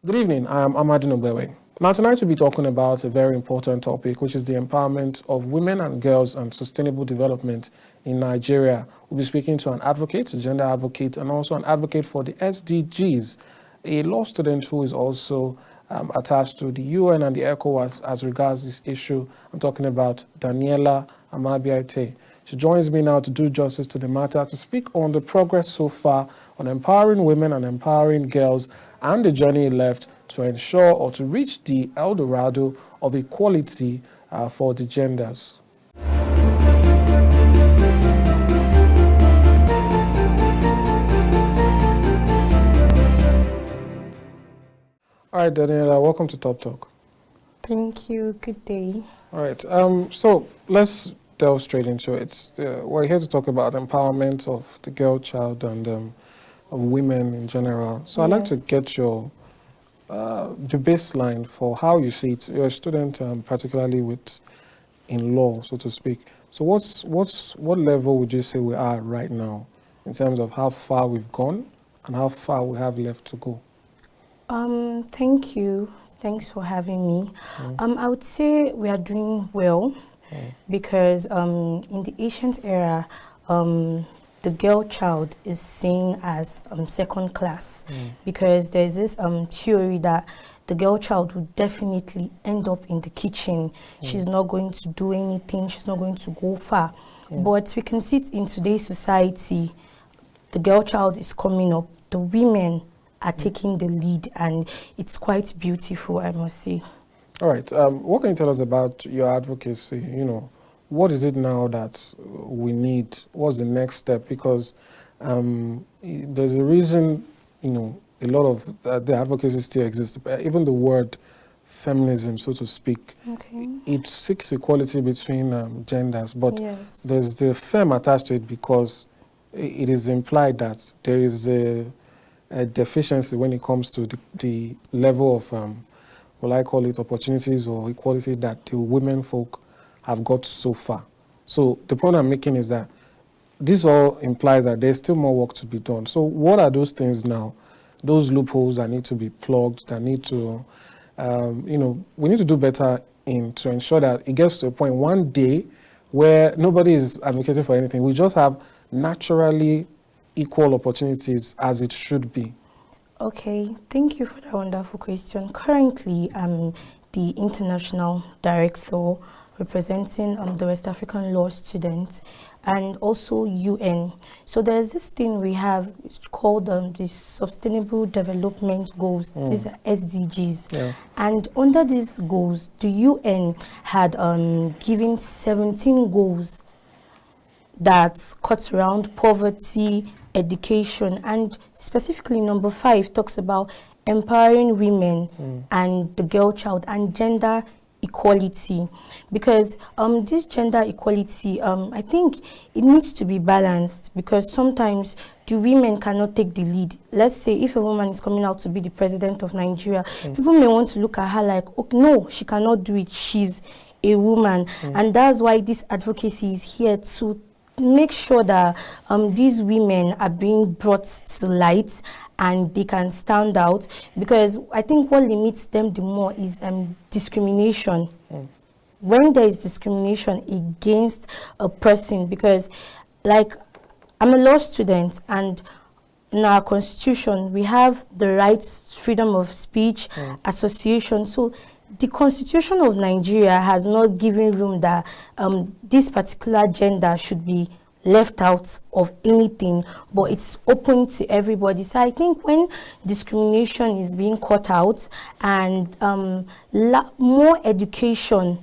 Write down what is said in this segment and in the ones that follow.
Good evening, I am Amabiate. Now tonight we'll be talking about a very important topic, which is the empowerment of women and girls and sustainable development in Nigeria. We'll be speaking to an advocate, a gender advocate, and also an advocate for the SDGs, a law student who is also attached to the UN and the ECOWAS as regards this issue. I'm talking about Daniella Amabaite. She joins me now to do justice to the matter, to speak on the progress so far on empowering women and empowering girls and the journey left to ensure or to reach the El Dorado of equality for the genders. All right, Daniela, welcome to Top Talk. Thank you. Good day. All right, so let's delve straight into it. We're here to talk about empowerment of the girl child and of women in general. So I'd like to get your the baseline for how you see it. You're a student, particularly in law, so to speak. So what level would you say we are right now in terms of how far we've gone and how far we have left to go? Thank you. Thanks for having me. I would say we are doing well because in the ancient era, the girl child is seen as second class because there's this theory that the girl child would definitely end up in the kitchen. She's not going to do anything. She's not going to go far. But we can see it in today's society. The girl child is coming up. The women are taking the lead, and it's quite beautiful, I must say. All right. What can you tell us about your advocacy? You know, what is it now that we need? What's the next step? Because there's a reason, you know, a lot of the advocacy still exists. Even the word feminism, so to speak, it seeks equality between genders, but there's the fem attached to it because it is implied that there is a deficiency when it comes to the level of, well, I call it opportunities or equality that the women folk have got so far. So the point I'm making is that this all implies that there's still more work to be done. So what are those things now, those loopholes that need to be plugged, that need to, you know, we need to do better to ensure that it gets to a point one day where nobody is advocating for anything. We just have naturally equal opportunities as it should be. Okay, thank you for that wonderful question. Currently, I'm the international director representing the West African law students and also UN. So there's this thing we have, it's called the Sustainable Development Goals. These are SDGs. And under these goals, the UN had given 17 goals that cuts around poverty, education, and specifically number 5 talks about empowering women and the girl child and gender equality. Because this gender equality, I think it needs to be balanced because sometimes the women cannot take the lead. Let's say if a woman is coming out to be the president of Nigeria, people may want to look at her like, oh, no, she cannot do it. She's a woman. And that's why this advocacy is here to make sure that these women are being brought to light and they can stand out, because I think what limits them the more is discrimination. When there is discrimination against a person, because like I'm a law student and in our constitution we have the rights, freedom of speech, association. So the Constitution of Nigeria has not given room that this particular gender should be left out of anything, but it's open to everybody. So I think when discrimination is being cut out and more education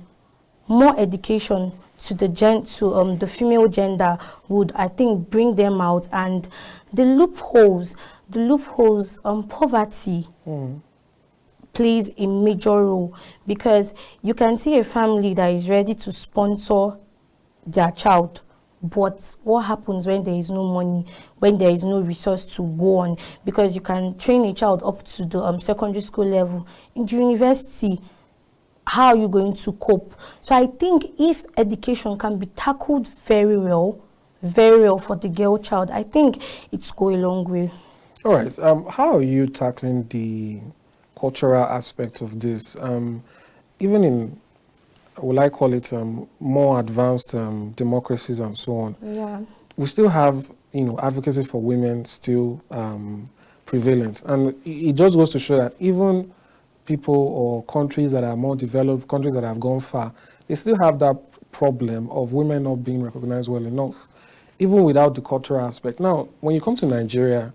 to the female gender would, I think, bring them out. And the loopholes, poverty plays a major role, because you can see a family that is ready to sponsor their child, but what happens when there is no money, when there is no resource to go on? Because you can train a child up to the secondary school level. In the university, how are you going to cope? So I think if education can be tackled very well for the girl child, I think it's go a long way. All right. How are you tackling the cultural aspect of this. Even in, will I call it, more advanced democracies and so on, Yeah. we still have, advocacy for women still prevalent. And it just goes to show that even people or countries that are more developed, countries that have gone far, they still have that problem of women not being recognized well enough, even without the cultural aspect. Now, when you come to Nigeria,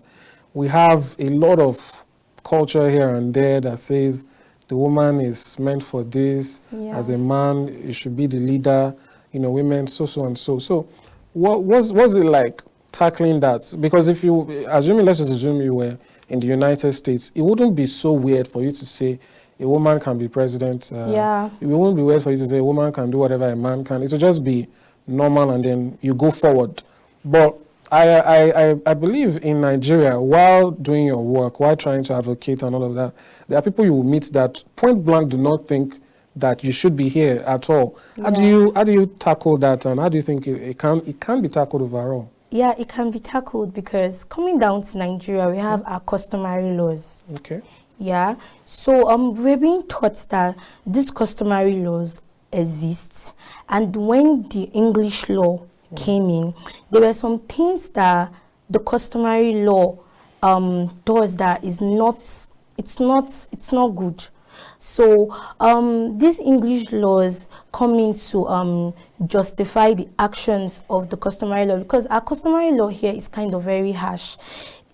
we have a lot of culture here and there that says the woman is meant for this, Yeah. as a man, it should be the leader, women, so and so. So what was it like tackling that? Because if you, let's just assume you were in the United States, it wouldn't be so weird for you to say a woman can be president. Yeah. It wouldn't be weird for you to say a woman can do whatever a man can. It will just be normal, and then you go forward. But I believe in Nigeria, while doing your work, while trying to advocate and all of that, there are people you will meet that point blank do not think that you should be here at all. Yeah. How do you tackle that, and how do you think it can be tackled overall? Yeah, it can be tackled because coming down to Nigeria, we have our customary laws. Okay. Yeah. So we're being taught that these customary laws exist, and when the English law came in, there were some things that the customary law does that is not, it's not good. So these English laws come in to justify the actions of the customary law, because our customary law here is kind of very harsh.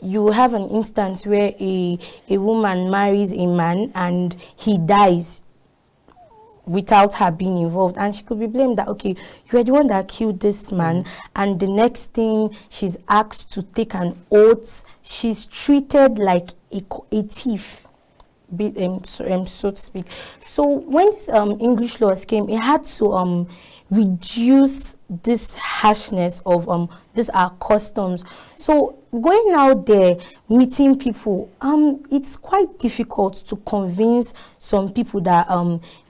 You have an instance where a woman marries a man and he dies without her being involved, and she could be blamed that, okay, you are the one that killed this man, and the next thing she's asked to take an oath, she's treated like a thief, so to speak. So when English laws came, it had to reduce this harshness of these our customs. So going out there, meeting people, it's quite difficult to convince some people that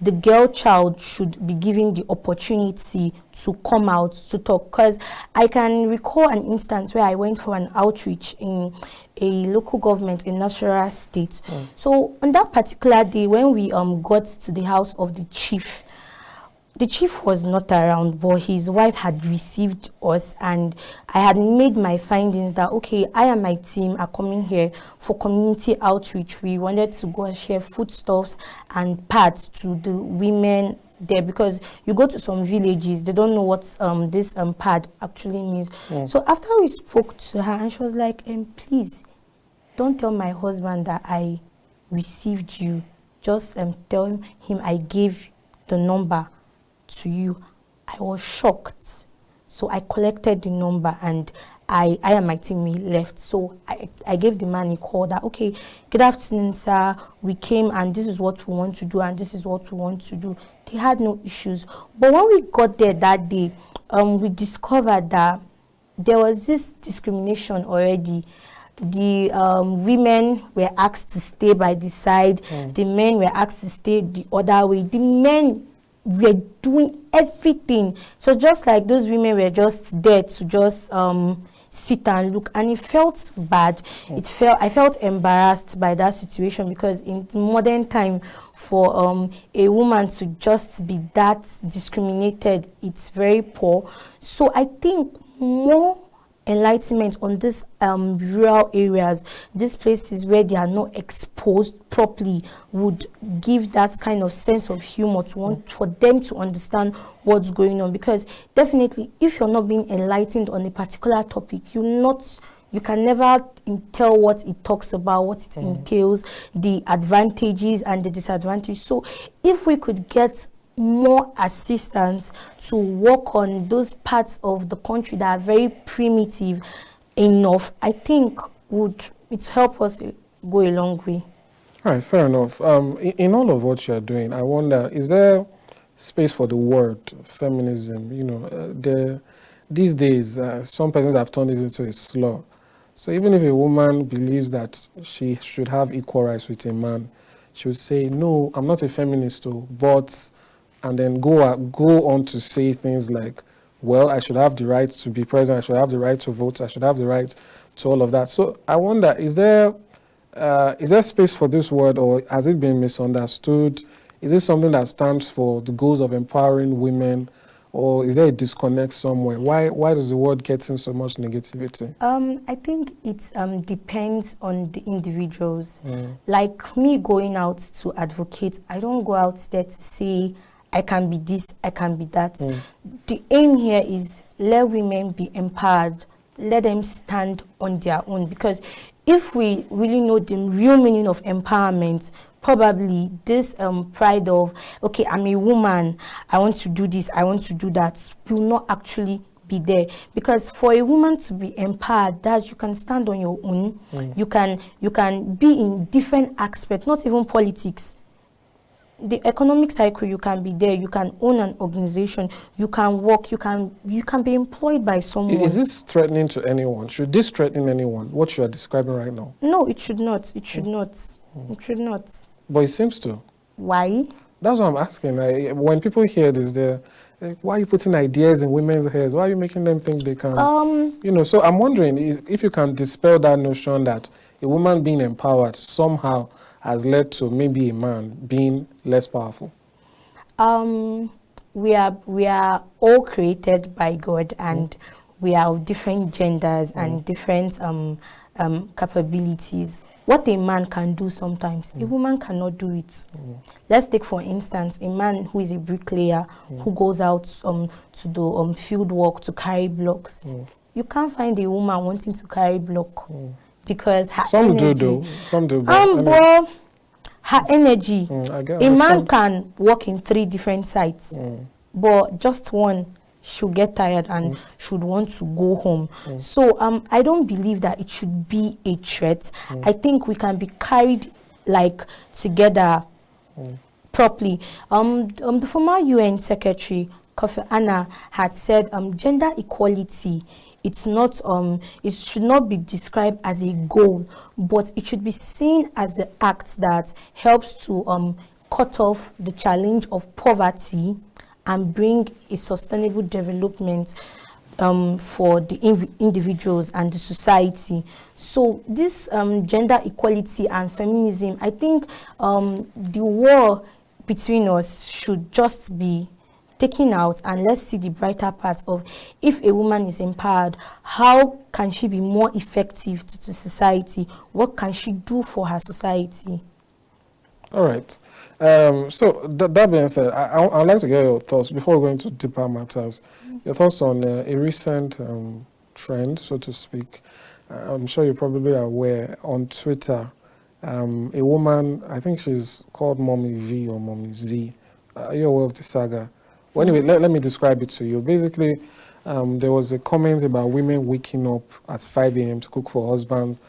the girl child should be given the opportunity to come out to talk. Because I can recall an instance where I went for an outreach in a local government in Nasarawa State. So on that particular day, when we got to the house of the chief was not around, but his wife had received us, and I had made my findings that, okay, I and my team are coming here for community outreach. We wanted to go and share foodstuffs and pads to the women there, because you go to some villages, they don't know what this pad actually means. So after we spoke to her, and she was like, please, don't tell my husband that I received you. Just tell him I gave the number to you. I was shocked. So I collected the number, and I and my team, we left. So I gave the man a call that, okay, good afternoon, sir. We came and this is what we want to do, and this is what we want to do. They had no issues. But when we got there that day, we discovered that there was this discrimination already. The women were asked to stay by the side. The men were asked to stay the other way. The men were doing everything. So just like those women were just there to just sit and look, and it felt bad. I felt embarrassed by that situation, because in modern time, for a woman to just be that discriminated, it's very poor. So I think more enlightenment on these rural areas, these places where they are not exposed properly, would give that kind of sense of humor to want for them to understand what's going on. Because definitely, if you're not being enlightened on a particular topic, you can never tell what it talks about, what it entails, the advantages and the disadvantages. So if we could get more assistance to work on those parts of the country that are very primitive enough, I think it help us go a long way. All right, fair enough. In all of what you're doing, I wonder, is there space for the word feminism? These days, some persons have turned it into a slur. So even if a woman believes that she should have equal rights with a man, she would say, no, I'm not a feminist, but, and then go on to say things like, well, I should have the right to be present, I should have the right to vote, I should have the right to all of that. So I wonder, is there is there space for this word, or has it been misunderstood? Is it something that stands for the goals of empowering women, or is there a disconnect somewhere? Why does the word get in so much negativity? I think it depends on the individuals. Like me going out to advocate, I don't go out there to say I can be this, I can be that. The aim here is let women be empowered, let them stand on their own, because if we really know the real meaning of empowerment, probably this pride of, okay, I'm a woman, I want to do this, I want to do that, will not actually be there. Because for a woman to be empowered, that you can stand on your own, you can be in different aspects, not even politics. The economic cycle, you can be there, you can own an organization, you can work, you can be employed by someone. Is this threatening to anyone? Should this threaten anyone, what you are describing right now? No, it should not. It should not. It should not. But it seems to. Why? That's what I'm asking. When people hear this, they're like, why are you putting ideas in women's heads? Why are you making them think they can? So I'm wondering if you can dispel that notion that a woman being empowered somehow has led to maybe a man being less powerful. We are all created by God, and we are of different genders and different capabilities. What a man can do sometimes, a woman cannot do it. Let's take, for instance, a man who is a bricklayer, who goes out to do field work, to carry blocks. You can't find a woman wanting to carry block because her some energy, do though. Some do. But her energy, a man can work in 3 different sites, but just one should get tired and should want to go home. So I don't believe that it should be a threat. I think we can be carried like together properly. The former UN Secretary Kofi Annan had said gender equality, it's not it should not be described as a goal, but it should be seen as the act that helps to cut off the challenge of poverty and bring a sustainable development for the individuals and the society. So this gender equality and feminism, I think the war between us should just be taken out, and let's see the brighter part of, if a woman is empowered, how can she be more effective to society? What can she do for her society? All right. So that being said, I'd like to get your thoughts before we go into deeper matters. Your thoughts on a recent trend, so to speak. I'm sure you're probably aware on Twitter, a woman, I think she's called Mommy V or Mommy Z. You're aware of the saga. Well, anyway, let me describe it to you. Basically, there was a comment about women waking up at 5 a.m. to cook for husbands.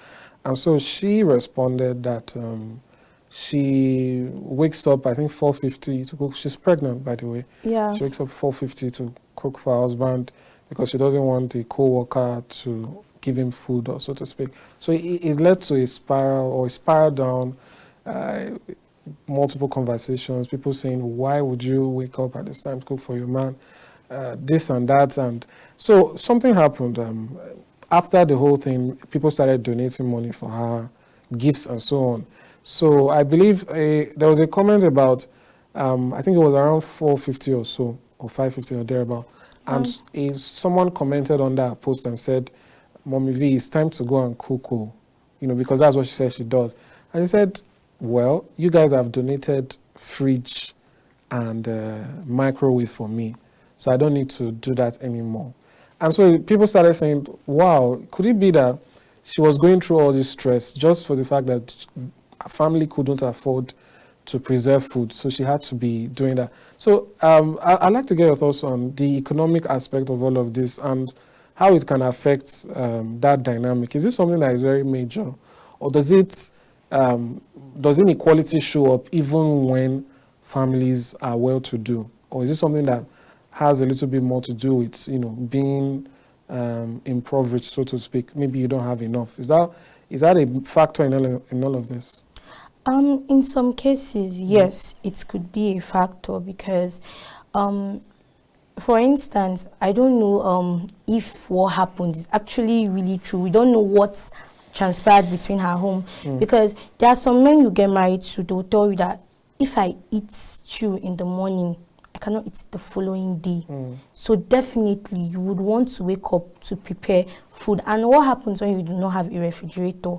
And so she responded that she wakes up, I think, 4:50 to cook. She's pregnant, by the way. Yeah. She wakes up 4:50 to cook for her husband because she doesn't want the co-worker to give him food, or so to speak. So it led to a spiral down, multiple conversations, people saying, why would you wake up at this time to cook for your man? This and that. And so something happened. After the whole thing, people started donating money for her, gifts and so on. So I believe there was a comment about, I think it was around 4:50 or so, or 5:50 or thereabout. And someone commented on that post and said, Mommy V, it's time to go and cook, because that's what she said she does. And he said, well, you guys have donated fridge and microwave for me, so I don't need to do that anymore. And so people started saying, wow, could it be that she was going through all this stress just for the fact that her family couldn't afford to preserve food, so she had to be doing that? So I'd like to get your thoughts on the economic aspect of all of this and how it can affect that dynamic. Is this something that is very major, or does inequality show up even when families are well-to-do? Or is it something that has a little bit more to do with, being impoverished, so to speak? Maybe you don't have enough. Is that a factor in all of this? In some cases, yes, it could be a factor because, for instance, I don't know if what happened is actually really true. We don't know what transpired between her home. Because there are some men you get married to, they'll tell you that if I eat stew in the morning, I cannot eat it the following day. So definitely you would want to wake up to prepare food. And what happens when you do not have a refrigerator?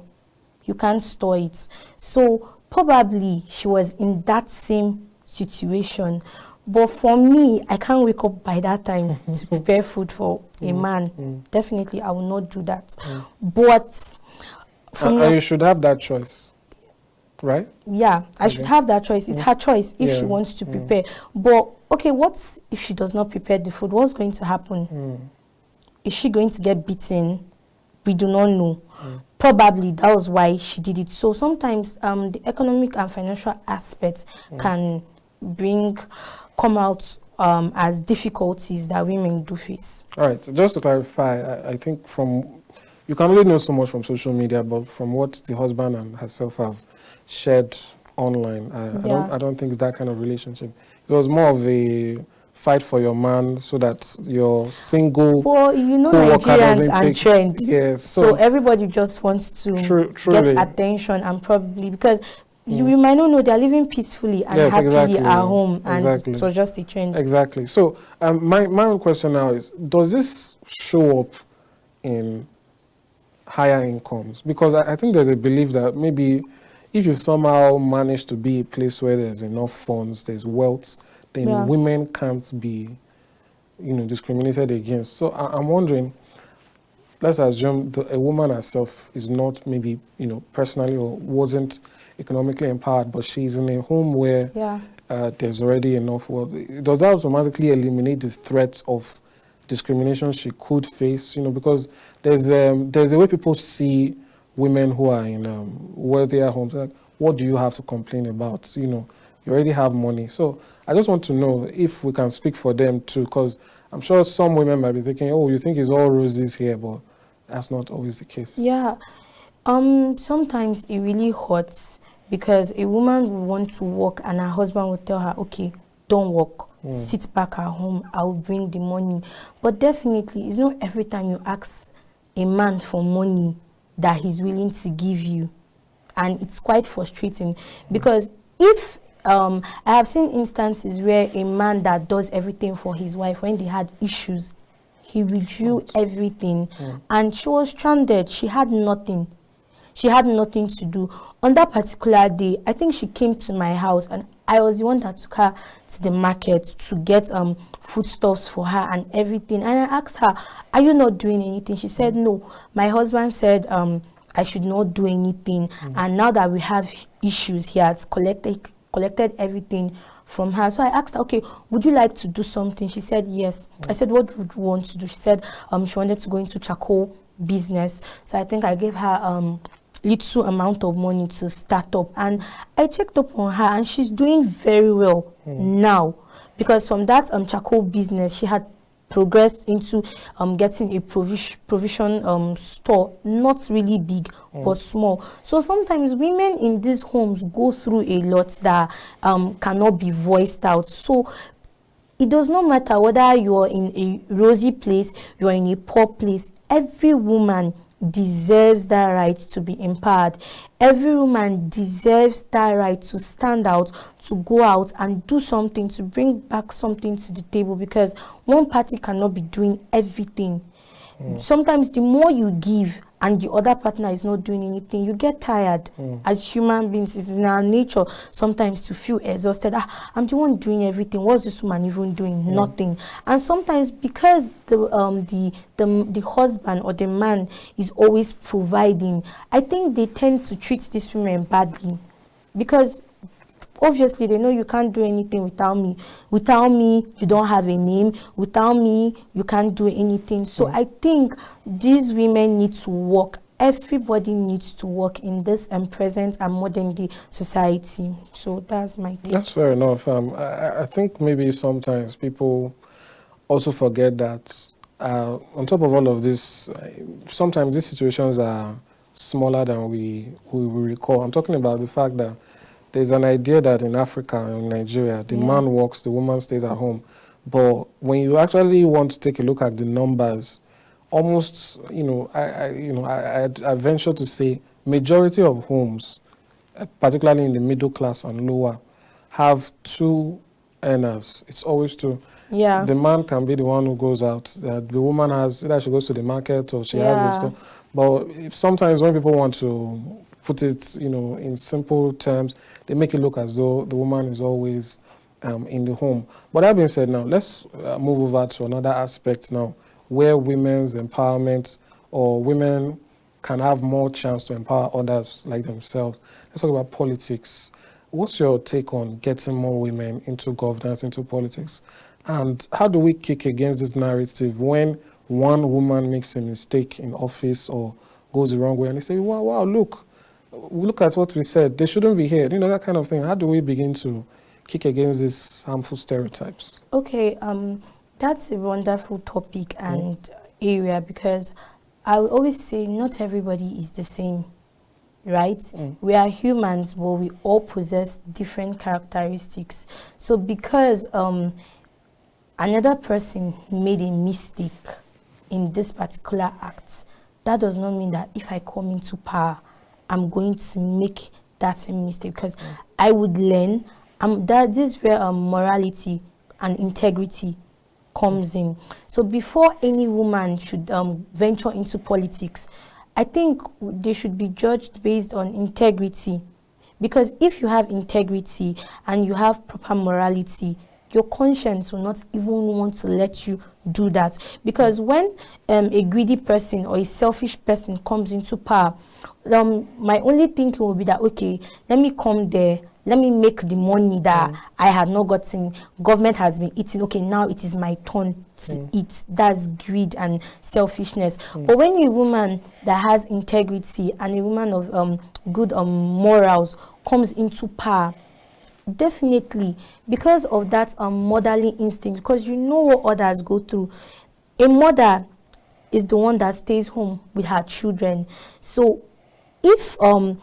You can't store it. So probably she was in that same situation. But for me, I can't wake up by that time to prepare food for a man. Definitely, I will not do that. But and you should have that choice, right? Yeah, I should have that choice. It's her choice if she wants to prepare. But okay, what if she does not prepare the food? What's going to happen? Is she going to get beaten? We do not know. Probably that was why she did it. So sometimes the economic and financial aspects can come out as difficulties that women do face. All right, so just to clarify, I think you can only know so much from social media, but from what the husband and herself have shared online, I don't think it's that kind of relationship. It was more of a fight for your man so that your single Nigerians and trend. Yes, so everybody just wants to get attention, and probably because you might not know they're living peacefully and happily at home, and it was just a trend. Exactly. So my own question now is, does this show up in higher incomes? Because I think there's a belief that maybe if you somehow manage to be a place where there's enough funds, there's wealth, then women can't be, discriminated against. So I'm wondering, let's assume a woman herself is not maybe, personally or wasn't economically empowered, but she's in a home where there's already enough wealth. Does that automatically eliminate the threats of discrimination she could face? Because there's a way people see women who are in wealthier homes. Like, what do you have to complain about? You already have money. So I just want to know if we can speak for them too, because I'm sure some women might be thinking, oh, you think it's all roses here, but that's not always the case. Yeah. Sometimes it really hurts because a woman will want to work and her husband will tell her, okay, don't work, sit back at home, I'll bring the money. But definitely, it's not every time you ask a man for money that he's willing to give you. And it's quite frustrating because if I have seen instances where a man that does everything for his wife, when they had issues, he withdrew everything and she was stranded. She had nothing. She had nothing to do. On that particular day, I think she came to my house and I was the one that took her to the market to get foodstuffs for her and everything. And I asked her, are you not doing anything? She said, no. My husband said I should not do anything. And now that we have issues, he has collected everything from her. So I asked her, okay, would you like to do something? She said, yes. I said, what would you want to do? She said she wanted to go into charcoal business. So I think I gave her little amount of money to start up. And I checked up on her and she's doing very well now. Because from that charcoal business, she had progressed into getting a provision store, not really big, but small. So sometimes women in these homes go through a lot that cannot be voiced out. So it does not matter whether you're in a rosy place, you're in a poor place. Every woman deserves that right to be empowered. Every woman deserves that right to stand out, to go out and do something, to bring back something to the table, because one party cannot be doing everything. Sometimes the more you give and the other partner is not doing anything, you get tired. As human beings, it's in our nature sometimes to feel exhausted. I'm the one doing everything. What's this woman even doing? Nothing. And sometimes because the husband or the man is always providing, I think they tend to treat these women badly, because obviously they know you can't do anything without me. Without me, you don't have a name. Without me, you can't do anything. So I think these women need to work. Everybody needs to work in this present and modern day society. So that's my take. That's fair enough. I think maybe sometimes people also forget that on top of all of this, sometimes these situations are smaller than we recall. I'm talking about the fact that there's an idea that in Africa and Nigeria, the man works, the woman stays at home. But when you actually want to take a look at the numbers almost, I venture to say majority of homes, particularly in the middle class and lower, have two earners. It's always two. Yeah. The man can be the one who goes out. The woman has either she goes to the market or she has a store. But sometimes when people want to put it, in simple terms, they make it look as though the woman is always in the home. But that being said, now let's move over to another aspect now, where women's empowerment or women can have more chance to empower others like themselves. Let's talk about politics. What's your take on getting more women into governance, into politics? And how do we kick against this narrative when one woman makes a mistake in office or goes the wrong way and they say, wow, look at what we said. They shouldn't be here. That kind of thing. How do we begin to kick against these harmful stereotypes? Okay, that's a wonderful topic and area, because I will always say not everybody is the same, right? We are humans, but we all possess different characteristics. So because another person made a mistake in this particular act, that does not mean that if I come into power, I'm going to make that same mistake, because I would learn. This is where morality and integrity comes in. So before any woman should venture into politics, I think they should be judged based on integrity. Because if you have integrity and you have proper morality, your conscience will not even want to let you do that. Because when a greedy person or a selfish person comes into power, my only thinking will be that, okay, let me come there, let me make the money that I had not gotten. Government has been eating. Okay, now it is my turn to eat. That's greed and selfishness. But when a woman that has integrity and a woman of good morals comes into power, definitely, because of that motherly instinct, because you know what others go through. A mother is the one that stays home with her children. So if I'm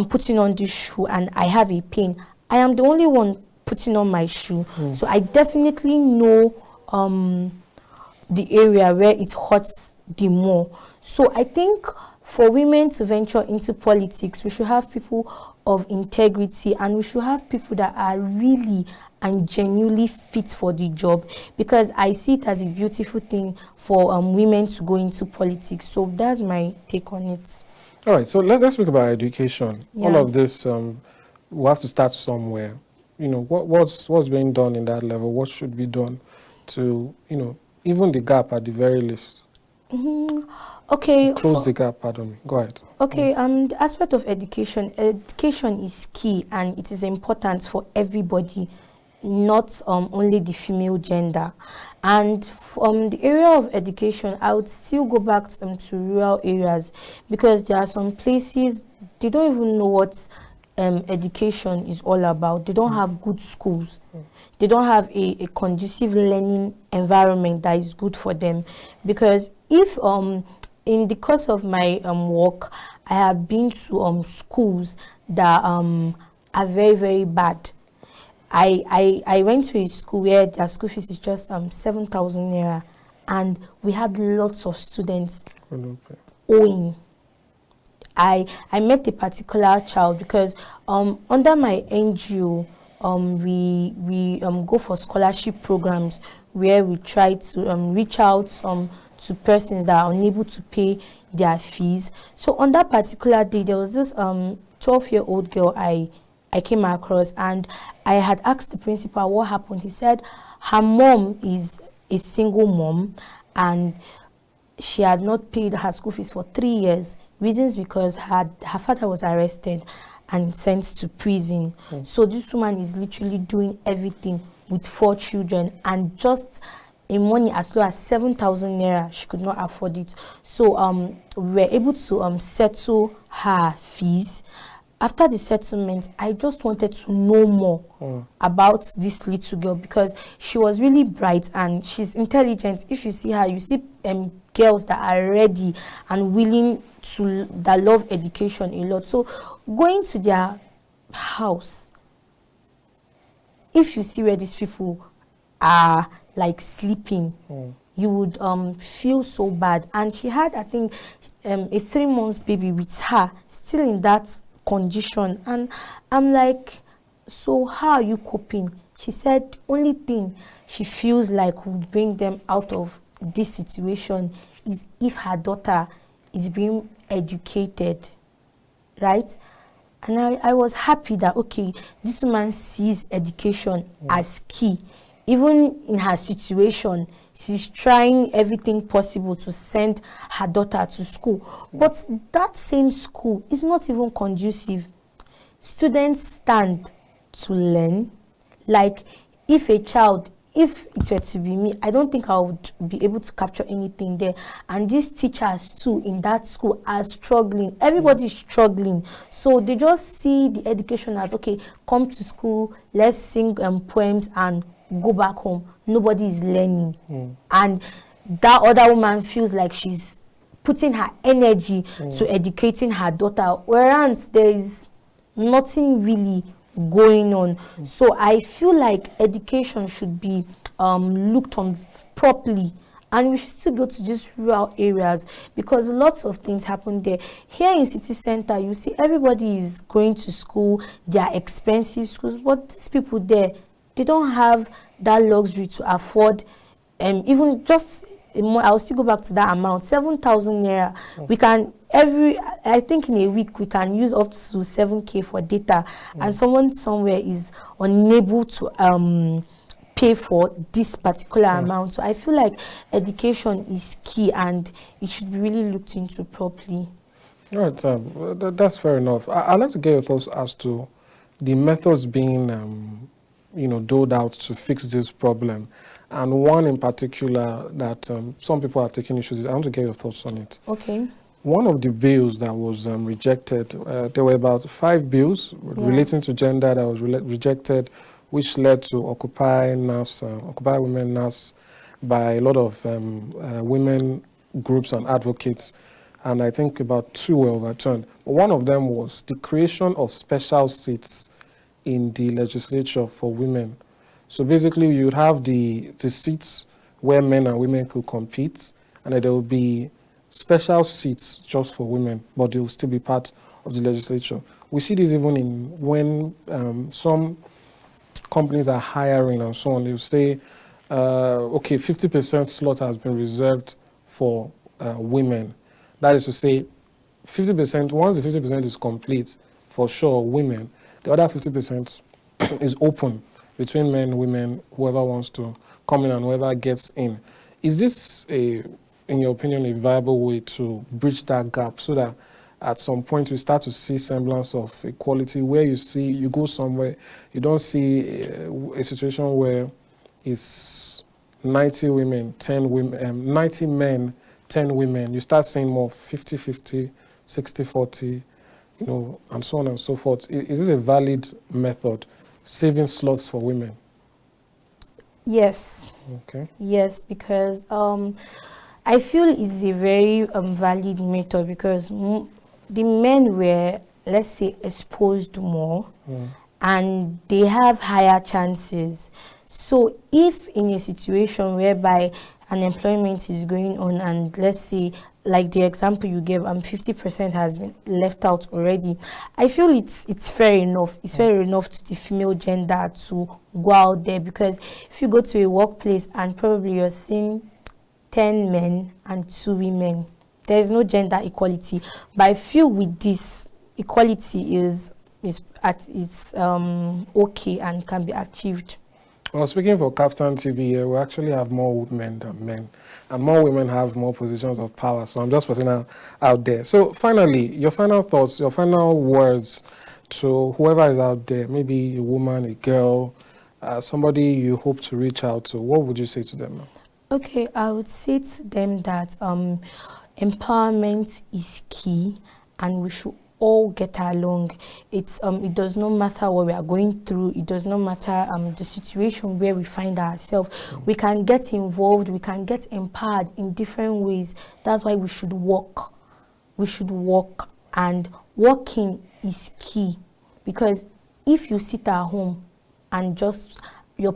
putting on this shoe and I have a pain, I am the only one putting on my shoe. So I definitely know the area where it hurts the more. So I think for women to venture into politics, we should have people of integrity, and we should have people that are really and genuinely fit for the job, because I see it as a beautiful thing for women to go into politics. So that's my take on it. All right, so let's speak about education. All of this, we have to start somewhere. What's being done in that level? What should be done to, even the gap at the very least? Okay. Close the gap, pardon me. Go ahead. Okay, the aspect of education is key, and it is important for everybody, not only the female gender. And from the area of education, I would still go back to rural areas, because there are some places they don't even know what education is all about. They don't have good schools. They don't have a conducive learning environment that is good for them. Because if in the course of my work, I have been to schools that are very, very bad. I went to a school where their school fees is just 7,000 naira, and we had lots of students owing. I met a particular child because under my NGO, we go for scholarship programs where we try to reach out to persons that are unable to pay their fees. So on that particular day, there was this 12-year-old girl I came across, and I had asked the principal what happened. He said her mom is a single mom, and she had not paid her school fees for 3 years. Reasons because her father was arrested and sent to prison. So this woman is literally doing everything with 4 children, and just in money as low as 7,000 naira, she could not afford it. So we were able to settle her fees. After the settlement, I just wanted to know more about this little girl, because she was really bright and she's intelligent. If you see her, you see girls that are ready and willing to, that love education a lot. So going to their house, if you see where these people are like sleeping, you would feel so bad. And she had, I think, a 3 months baby with her, still in that condition. And I'm like, so how are you coping? She said only thing she feels like would bring them out of this situation is if her daughter is being educated, right? And I was happy that, okay, this woman sees education as key. Even in her situation, she's trying everything possible to send her daughter to school. But that same school is not even conducive. Students stand to learn. Like, if it were to be me, I don't think I would be able to capture anything there. And these teachers too in that school are struggling. Everybody's struggling. So they just see the education as, okay, come to school, let's sing poems and go back home. Nobody is learning. And that other woman feels like she's putting her energy to educating her daughter, whereas there is nothing really going on. So I feel like education should be looked on properly, and we should still go to these rural areas because lots of things happen there. Here in city center, you see everybody is going to school. They are expensive schools, but these people there, they don't have that luxury to afford even just I'll still go back to that amount, 7,000 naira. We can I think in a week we can use up to 7K for data, and someone somewhere is unable to pay for this particular amount. So I feel like education is key and it should be really looked into properly. All right, that's fair enough. I'd like to get your thoughts as to the methods being doled out to fix this problem, and one in particular that some people have taken issues with. I want to get your thoughts on it. Okay. One of the bills that was rejected, there were about 5 bills relating to gender that was rejected, which led to Occupy Women NAS by a lot of women groups and advocates. And I think about 2 were overturned. One of them was the creation of special seats in the legislature for women. So basically, you would have the seats where men and women could compete, and there would be special seats just for women, but they will still be part of the legislature. We see this even when some companies are hiring and so on. They'll say, okay, 50% slot has been reserved for women. That is to say, 50%, once the 50% is complete, for sure, women, the other 50% is open between men, women, whoever wants to come in and whoever gets in. Is this, in your opinion, a viable way to bridge that gap so that at some point we start to see semblance of equality where you go somewhere, you don't see a situation where it's 90 women, 10 women, 90 men, 10 women. You start seeing more 50-50, 60-40, and so on and so forth. Is this a valid method, saving slots for women? Yes. Okay. Yes, because I feel it's a very valid method because the men were, let's say, exposed more and they have higher chances. So if in a situation whereby unemployment is going on and let's say, like the example you gave, 50% has been left out already, I feel it's fair enough. It's fair enough to the female gender to go out there, because if you go to a workplace and probably you're seeing 10 men and 2 women, there's no gender equality. But I feel with this, equality is okay and can be achieved. Well, speaking for Kaftan TV here, we actually have more women than men, and more women have more positions of power. So I'm just putting out there. So finally, your final thoughts, your final words to whoever is out there, maybe a woman, a girl, somebody you hope to reach out to. What would you say to them? Okay, I would say to them that empowerment is key and we should all get along. It does not matter what we are going through. It does not matter the situation where we find ourselves. We can get involved. We can get empowered in different ways. That's why we should work. We should work, and working is key, because if you sit at home and just your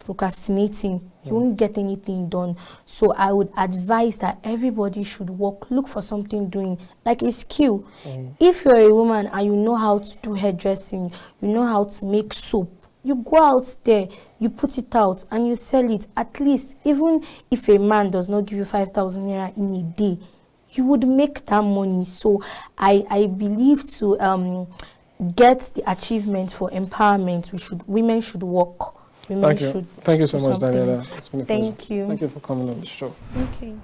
procrastinating, you won't get anything done. So I would advise that everybody should work, look for something doing, like a skill. If you're a woman and you know how to do hairdressing, you know how to make soap, you go out there, you put it out and you sell it. At least, even if a man does not give you 5,000 naira in a day, you would make that money. So I believe to get the achievement for empowerment, women should work. Thank you. Thank you so much, Daniella. It's been a pleasure. Thank you. Thank you for coming on the show. Okay.